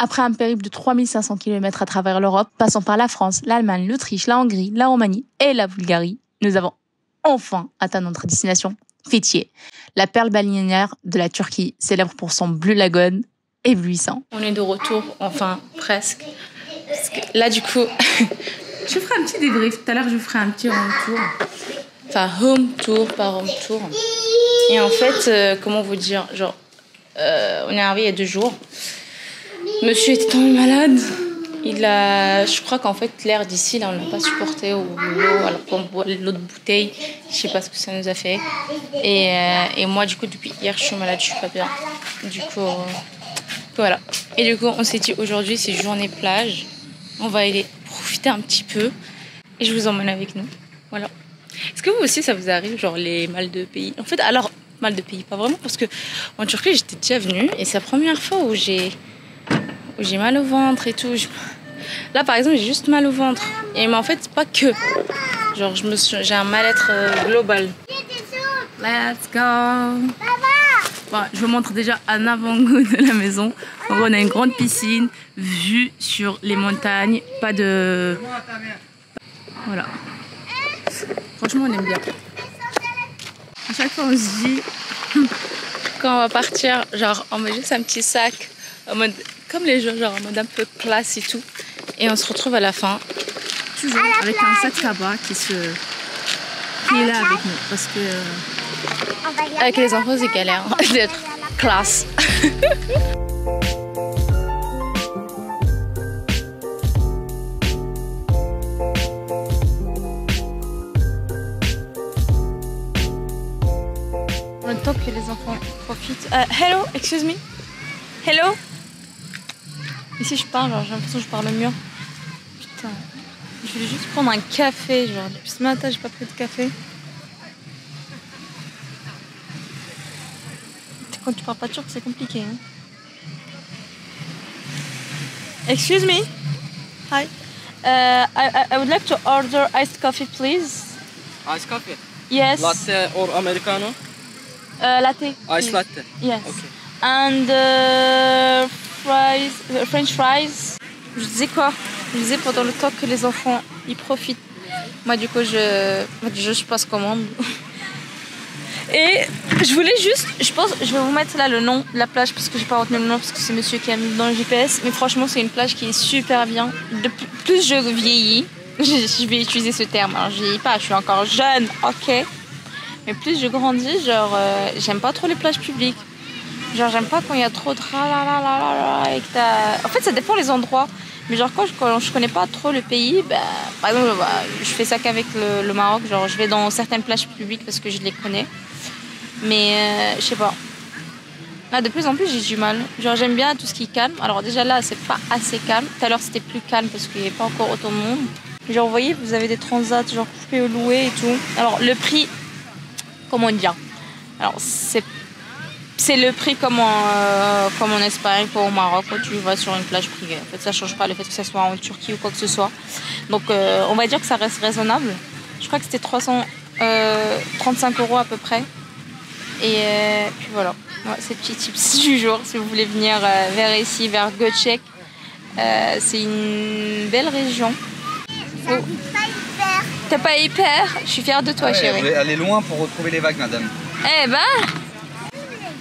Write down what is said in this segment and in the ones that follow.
Après un périple de 3500 km à travers l'Europe, passant par la France, l'Allemagne, l'Autriche, la Hongrie, la Roumanie et la Bulgarie, nous avons enfin atteint notre destination, Fethiye, la perle balnéaire de la Turquie, célèbre pour son bleu lagoon éblouissant. On est de retour, enfin presque. Parce que là du coup, je ferai un petit débrief. Tout à l'heure je ferai un petit home tour. Enfin home tour, pas home tour. Et en fait, comment vous dire, genre, on est arrivé il y a 2 jours. Monsieur était tombé malade. Je crois qu'en fait l'air d'ici là on l'a pas supporté, ou l'eau, alors qu'on boit l'eau de bouteille, je sais pas ce que ça nous a fait. Et moi du coup depuis hier je suis malade, je suis pas bien. Du coup voilà. Et du coup on s'est dit aujourd'hui c'est journée plage, on va aller profiter un petit peu et je vous emmène avec nous. Voilà. Est-ce que vous aussi ça vous arrive genre les mal de pays? En fait alors mal de pays pas vraiment parce que en Turquie j'étais déjà venue et c'est la première fois où j'ai mal au ventre et tout. Là, par exemple, j'ai juste mal au ventre. Mais en fait, pas que. Genre, j'ai un mal-être global. Let's go. Bon, je vous montre déjà un avant-goût de la maison. En gros, on a une grande piscine, vue sur les montagnes. Pas de... Voilà. Franchement, on aime bien. À chaque fois, on se dit... Quand on va partir, genre, on met juste un petit sac. En mode... Comme les gens, genre en mode un peu classe et tout. Et on se retrouve à la fin, toujours avec un sac tabac qui est là avec nous. Parce que avec les enfants, c'est galère d'être classe. Le temps que les enfants profitent. Hello, excuse me. Hello. Ici je parle, j'ai l'impression que je parle mieux. Putain, je voulais juste prendre un café, genre depuis ce matin j'ai pas pris de café. Quand tu parles pas turc c'est compliqué. Hein. Excuse me. Hi. I would like to order iced coffee please. Iced coffee? Yes. Latte or americano? Latte. Iced latte? Yes. Okay. And fries, French fries. Je disais quoi? Je disais pendant le temps que les enfants ils profitent. Moi du coup je passe commande. Et je voulais juste, je pense, je vais vous mettre là le nom de la plage parce que j'ai pas retenu le nom parce que c'est monsieur qui a mis dans le GPS. Mais franchement c'est une plage qui est super bien. Plus je vieillis, je vais utiliser ce terme. Alors je vieillis pas, je suis encore jeune, ok. Mais plus je grandis, genre j'aime pas trop les plages publiques. Genre j'aime pas quand il y a trop de et que t'as... En fait ça dépend les endroits. Mais genre quand je connais pas trop le pays, bah, par exemple je fais ça qu'avec le Maroc. Genre je vais dans certaines plages publiques parce que je les connais. Mais je sais pas. Là de plus en plus j'ai du mal. Genre j'aime bien tout ce qui est calme. Alors déjà là c'est pas assez calme. Tout à l'heure c'était plus calme parce qu'il n'y avait pas encore autant de monde. Genre vous voyez vous avez des transats genre vous pouvez louer et tout. Alors le prix, comment dire? Alors c'est le prix comme en Espagne, comme au Maroc, quand tu vas sur une plage privée. En fait, ça ne change pas le fait que ça soit en Turquie ou quoi que ce soit. Donc, on va dire que ça reste raisonnable. Je crois que c'était 35 € à peu près. Et puis voilà, ouais, c'est petit tips du jour. Si vous voulez venir vers ici, vers Göcek, c'est une belle région. Oh. T'es pas hyper? Je suis fière de toi, chérie. Je vais aller loin pour retrouver les vagues, madame. Eh ben...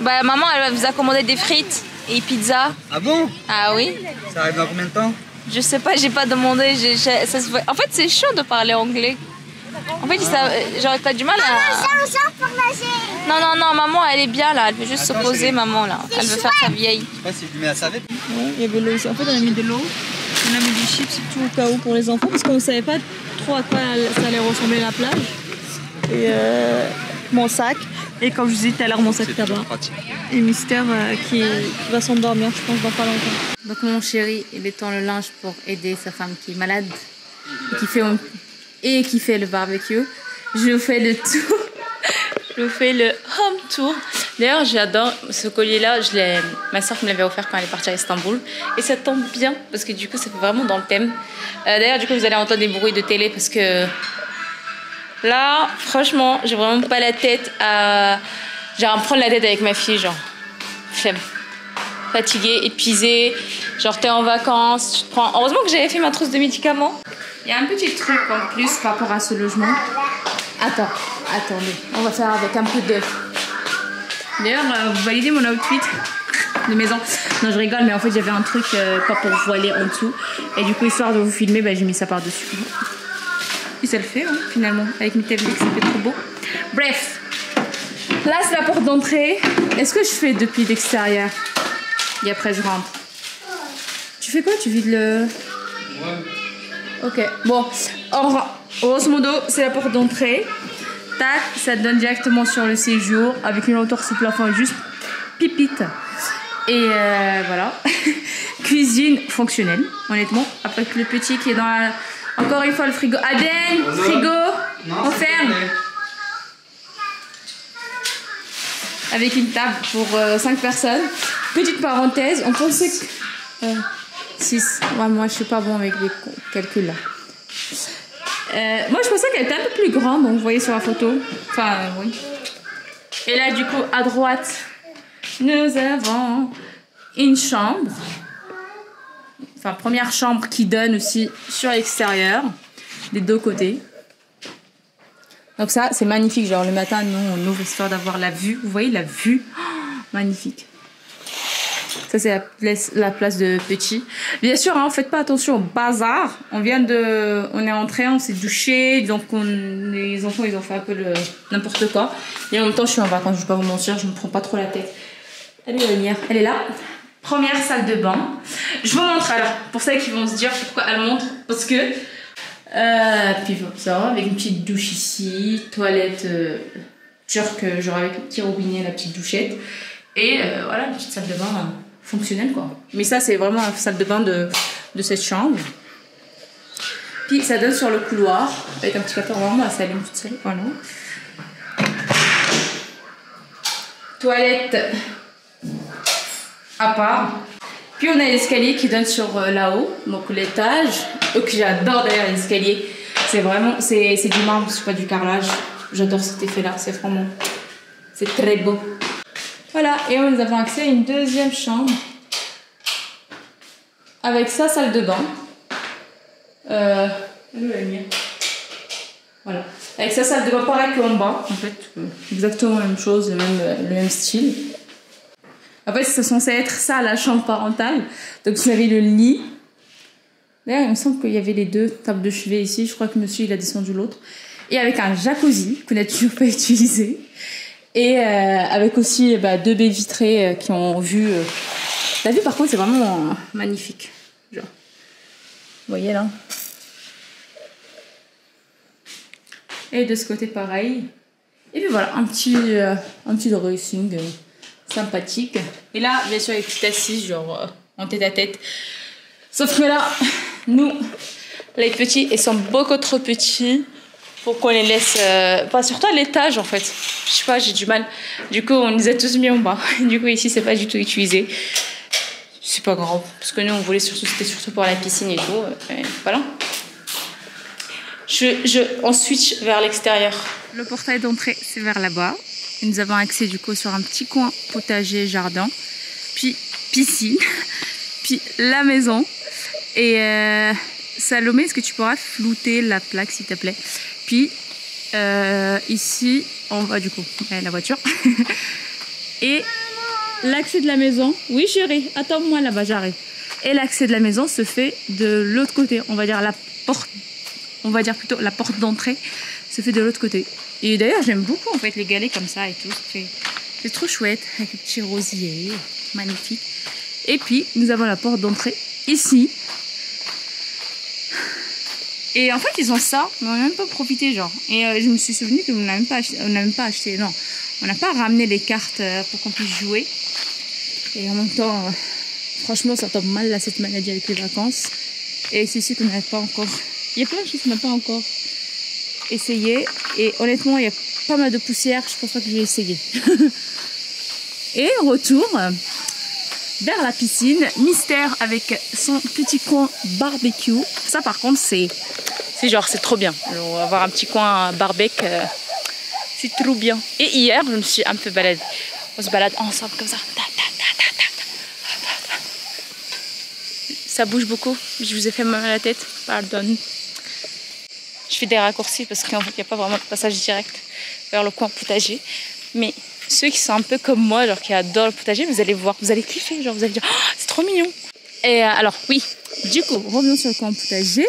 Bah maman elle vous a commandé des frites et pizza. Ah bon? Ah oui. Ça arrive dans combien de temps? Je sais pas, j'ai pas demandé. En fait c'est chiant de parler anglais. En fait genre t'as du mal à... Non, maman elle est bien là, elle veut juste se poser maman là. Elle veut faire sa vieille. Je sais pas si tu mets à sa vête. Ouais, il y avait l'eau ici. En fait on a mis de l'eau, on a mis des chips et tout au cas où pour les enfants parce qu'on ne savait pas trop à quoi ça allait ressembler la plage. Et mon sac. Et comme je vous disais tout à l'heure, mon sac tabac. Et Mystère qui va s'endormir, je pense, dans pas longtemps. Donc mon chéri, il étend le linge pour aider sa femme qui est malade et qui fait le barbecue. Je fais le tour. Je fais le home tour. D'ailleurs, j'adore ce collier-là. Ma soeur me l'avait offert quand elle est partie à Istanbul. Et ça tombe bien parce que du coup, ça fait vraiment dans le thème. D'ailleurs, du coup, vous allez entendre des bruits de télé parce que... Là, franchement, j'ai vraiment pas la tête à... Genre, à me prendre la tête avec ma fille, genre. Flemme. fatigué, épuisé, genre t'es en vacances, tu te prends... Heureusement que j'avais fait ma trousse de médicaments. Il y a un petit truc en plus par rapport à ce logement. Attendez, on va faire avec un peu d'œuf. D'ailleurs, vous validez mon outfit de maison. Non, je rigole, mais en fait j'avais un truc pas pour voiler en dessous. Et du coup, histoire de vous filmer, bah, j'ai mis ça par-dessus. Et ça le fait, hein, finalement, avec mes tablets, ça fait trop beau. Bref, là c'est la porte d'entrée. Est-ce que je fais depuis l'extérieur? Et après je rentre. Tu fais quoi? Tu vides le... Ouais. Ok, bon, grosso modo, c'est la porte d'entrée. Tac, ça te donne directement sur le séjour avec une hauteur sous plafond juste pipite. Et voilà. Cuisine fonctionnelle, honnêtement. Avec le petit qui est dans la... Encore une fois, le frigo. Aden, frigo, on ferme. Avec une table pour 5 personnes. Petite parenthèse, on pensait que... 6. Ouais, moi, je suis pas bon avec les calculs là. Moi, je pensais qu'elle était un peu plus grande, donc vous voyez sur la photo. Enfin, oui. Et là, du coup, à droite, nous avons une chambre. Enfin, première chambre qui donne aussi sur l'extérieur, des deux côtés. Donc ça, c'est magnifique. Genre, le matin, nous, on ouvre histoire d'avoir la vue. Vous voyez la vue? Oh, magnifique. Ça, c'est la place de petit. Bien sûr, hein, faites pas attention au bazar. On est entré, on s'est douché. Donc, les enfants, ils ont fait un peu n'importe quoi. Et en même temps, je suis en vacances, je vais pas vous mentir, je me prends pas trop la tête. Elle est la lumière, elle est là. Première salle de bain. Je vous montre alors, pour celles qui vont se dire pourquoi elle montre. Parce que... puis ça, avec une petite douche ici. Toilette turque, genre avec le petit robinet, la petite douchette. Et voilà, une petite salle de bain fonctionnelle, quoi. Mais ça, c'est vraiment la salle de bain de cette chambre. Puis ça donne sur le couloir, avec un petit capteur, vraiment, la salle toute seule. Voilà. Toilette à part. Puis on a l'escalier qui donne sur là-haut, donc l'étage. Que j'adore d'ailleurs l'escalier. C'est vraiment, c'est du marbre, c'est pas du carrelage. J'adore cet effet-là, c'est vraiment, c'est très beau. Voilà, et nous avons accès à une deuxième chambre avec sa salle de bain. Voilà, avec sa salle de bain pareil qu'en bas, en fait, exactement la même chose, le même style. En fait, c'est censé être ça la chambre parentale. Donc vous avez le lit. D'ailleurs, il me semble qu'il y avait les deux tables de chevet ici. Je crois que monsieur il a descendu l'autre. Et avec un jacuzzi qu'on n'a toujours pas utilisé. Et avec aussi deux baies vitrées qui ont vu... La vue, par contre, c'est vraiment magnifique. Genre. Vous voyez, là. Et de ce côté, pareil. Et puis voilà, un petit dressing sympathique. Et là, bien sûr, les petites assises, genre en tête-à-tête. Sauf que là, nous, les petits, ils sont beaucoup trop petits pour qu'on les laisse... Enfin, surtout à l'étage, en fait. Je sais pas, j'ai du mal. Du coup, on les a tous mis en bas. Du coup, ici, c'est pas du tout utilisé. C'est pas grave. Parce que nous, on voulait surtout... C'était surtout pour la piscine et tout. Et voilà. On switch vers l'extérieur. Le portail d'entrée, c'est vers là-bas. Nous avons accès, du coup, sur un petit coin potager, jardin. Puis, piscine. Puis, la maison. Et... Salomé, est-ce que tu pourras flouter la plaque, s'il te plaît? Puis, ici, on va du coup, la voiture. Et l'accès de la maison... Oui, chérie, attends-moi là-bas, j'arrive. Et l'accès de la maison se fait de l'autre côté. On va dire la porte... On va dire plutôt la porte d'entrée se fait de l'autre côté. Et d'ailleurs, j'aime beaucoup, en fait, les galets comme ça et tout. C'est trop chouette, avec le petit rosier. Magnifique. Et puis, nous avons la porte d'entrée ici. Et en fait, ils ont ça, mais on n'a même pas profité, genre. Et je me suis souvenu qu'on n'a même pas acheté, non. On n'a pas ramené les cartes pour qu'on puisse jouer. Et en même temps, franchement, ça tombe mal, là, cette maladie avec les vacances. Et c'est ici qu'on n'a pas encore... Il y a plein de choses qu'on n'a pas encore essayé. Et honnêtement, il y a pas mal de poussière. Je pense pas que je vais essayer. Et retour vers la piscine. Mystère avec son petit coin barbecue. Ça, par contre, c'est genre, c'est trop bien. On va avoir un petit coin barbecue. C'est trop bien. Et hier, je me suis un peu baladée. On se balade ensemble comme ça. ça bouge beaucoup. Je vous ai fait mal à la tête, pardon. Je fais des raccourcis parce qu'en fait il n'y a pas vraiment de passage direct vers le coin potager. Mais ceux qui sont un peu comme moi, genre qui adorent le potager, vous allez voir, vous allez kiffer, genre vous allez dire oh, c'est trop mignon. Et alors oui, du coup revenons sur le coin potager.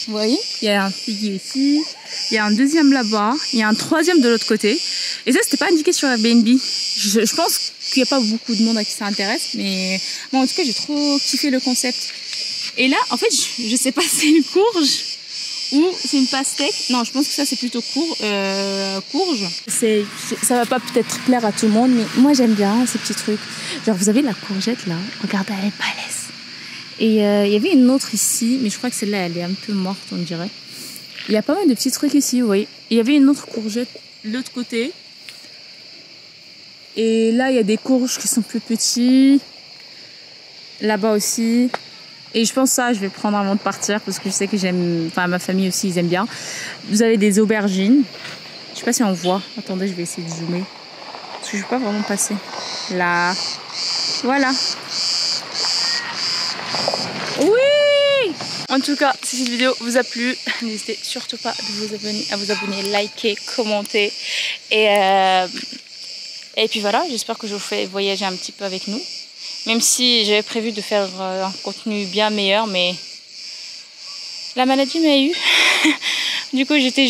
Vous voyez, il y a un figuier ici, il y a un deuxième là-bas, il y a un troisième de l'autre côté. Et ça c'était pas indiqué sur Airbnb. Je pense qu'il n'y a pas beaucoup de monde à qui ça intéresse, mais moi en tout cas j'ai trop kiffé le concept. Et là en fait je sais pas si c'est une courge ou c'est une pastèque. Non, je pense que ça c'est plutôt courge. Ça va pas peut-être plaire à tout le monde, mais moi j'aime bien ces petits trucs. Genre vous avez la courgette là, regardez elle est balèze. Et il y avait une autre ici, mais je crois que celle-là elle est un peu morte on dirait. Il y a pas mal de petits trucs ici, vous voyez. Il y avait une autre courgette de l'autre côté. Et là il y a des courges qui sont plus petits. Là-bas aussi. Et je pense ça, je vais prendre avant de partir parce que je sais que j'aime, enfin ma famille aussi ils aiment bien. Vous avez des aubergines. Je sais pas si on voit. Attendez, je vais essayer de zoomer parce que je peux pas vraiment passer. Là, voilà. Oui. En tout cas, si cette vidéo vous a plu, n'hésitez surtout pas à vous abonner, liker, commenter et puis voilà. J'espère que je vous fais voyager un petit peu avec nous. Même si j'avais prévu de faire un contenu bien meilleur, mais la maladie m'a eu. Du coup, j'étais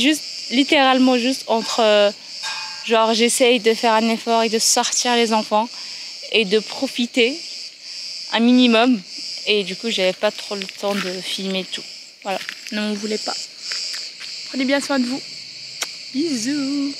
littéralement juste entre... genre, j'essaye de faire un effort et de sortir les enfants et de profiter un minimum. Et du coup, j'avais pas trop le temps de filmer tout. Voilà, ne m'en voulez pas. Prenez bien soin de vous. Bisous.